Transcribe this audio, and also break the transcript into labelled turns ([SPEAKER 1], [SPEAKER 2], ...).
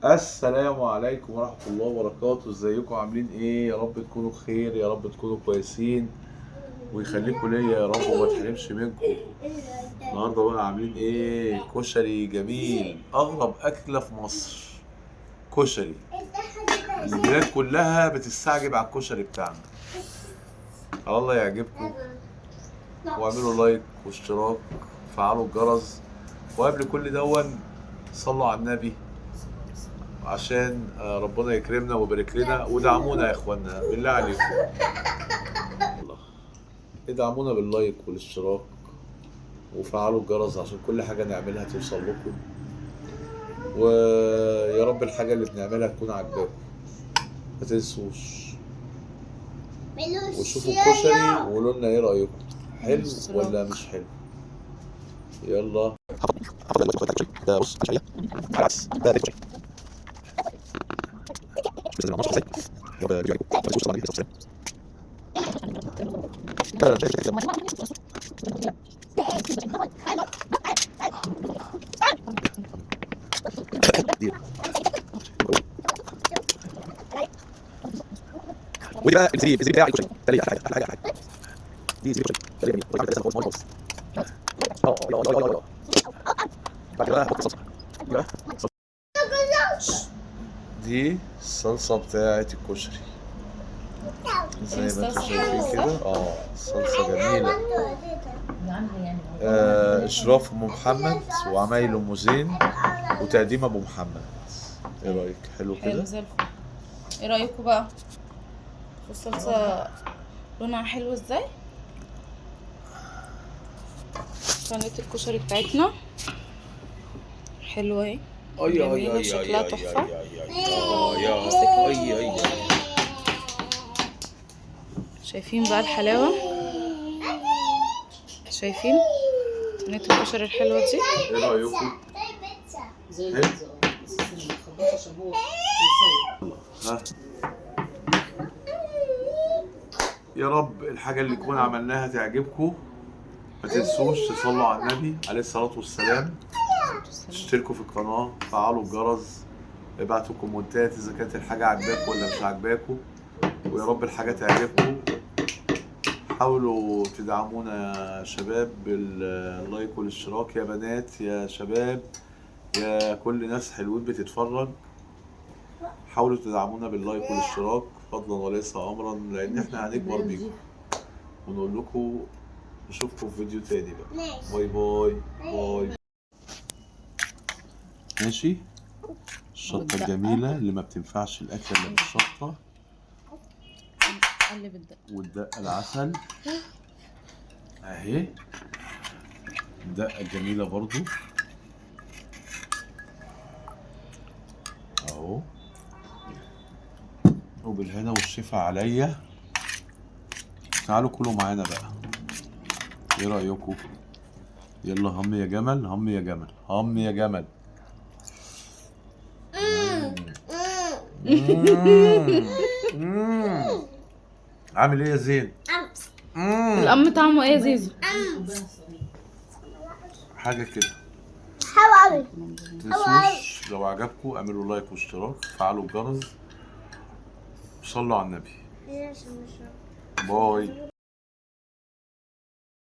[SPEAKER 1] السلام عليكم ورحمة الله وبركاته. ازيكم عاملين ايه؟ يا رب تكونوا بخير، يا رب تكونوا كويسين ويخليكم ليا يا رب وما تحرمش منكم. النهارده بقى عاملين ايه؟ كشري جميل، اغرب اكلة في مصر. كشري البلاد كلها بتستعجب على الكشري بتاعنا. الله يعجبكم، واعملوا لايك واشتراك وفعلوا الجرس، وقبل كل دون صلوا على النبي عشان ربنا يكرمنا ويبارك لنا، ودعمونا يا اخوانا بالله عليكم. الله، ادعمونا باللايك والاشتراك وفعلوا الجرس عشان كل حاجة نعملها توصل لكم، ويا رب الحاجة اللي بنعملها تكون عاجباكم. ما تنسوش وشوفوا الكشري وقولوا لنا ايه رأيكم، حلو ولا مش حلو. يلا ده بص كشري على العدس ده كشري. بسم الله الرحمن الرحيم. يا رب يعجبكم ما تنسوش طبعا السلام. ودي بقى الزريب بتاع الكشري تاني حاجه دي زريب كشري تاني جميل وبعد كده خالص خالص يلا بعد كده حط الصلصه دي الصلصه بتاعه الكشري زي ما انتم شايفين كده. صلصه جميله. اشراف ام محمد وعمايل ام زين وتقديم ابو محمد. ايه رايك؟ حلو كده؟
[SPEAKER 2] زي الفل. ايه رايكم بقى؟ الصلصه لونها حلو ازاي؟ صينيه الكشري بتاعتنا حلوه اهي، جميله شكلها تحفه. شايفين بقى الحلاوه؟ شايفين صينيه الكشري الحلوه دي؟
[SPEAKER 1] ايه رايكم؟
[SPEAKER 3] زي البيتزا بس مخبطه شابوه.
[SPEAKER 1] ها، يا رب الحاجة اللي كنا عملناها تعجبكم. ما تنسوش تصلوا على النبي عليه الصلاة والسلام، تشتركوا في القناة، فعلوا الجرس، ابعتوا كومنتات إذا كانت الحاجة عجباكم ولا مش عجباكم، ويا رب الحاجة تعجبكم. حاولوا تدعمونا يا شباب باللايك والاشتراك، يا بنات يا شباب يا كل ناس حلوين بتتفرج. حاولوا تدعمونا باللايك والاشتراك فضلا وليس امرا، لان احنا هنكبر بيكم. ونقول لكم نشوفكم في فيديو تاني بقى. باي باي باي. ماشي. الشطه الجميله اللي ما بتنفعش الاكله الا بالشطه،
[SPEAKER 2] قلب الدقه
[SPEAKER 1] والدقه العسل اهي، الدقه الجميله برضو اهو، وبالهنا والشفا عليا. تعالوا كلوا معانا بقى، ايه رأيكم؟ يلا هم يا جمل، هم يا جمل، هم يا جمل. عامل ايه يا زين؟
[SPEAKER 2] الأم طعمه ايه يا زيزو؟
[SPEAKER 1] حاجة كده.
[SPEAKER 4] حلو.
[SPEAKER 1] متنسوش لو عجبكم اعملوا لايك واشتراك، فعلوا الجرس، وصلوا على النبي. باي.